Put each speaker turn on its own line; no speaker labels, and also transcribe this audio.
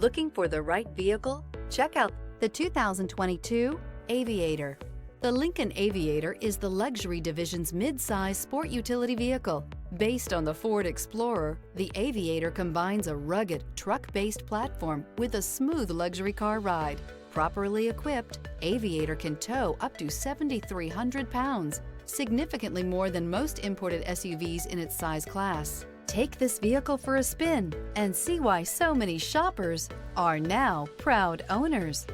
Looking for the right vehicle? Check out the 2022 Aviator. The Lincoln Aviator is the luxury division's mid-size sport utility vehicle. Based on the Ford Explorer, the Aviator combines a rugged, truck-based platform with a smooth luxury car ride. Properly equipped, Aviator can tow up to 7,300 pounds, significantly more than most imported SUVs in its size class. Take this vehicle for a spin and see why so many shoppers are now proud owners.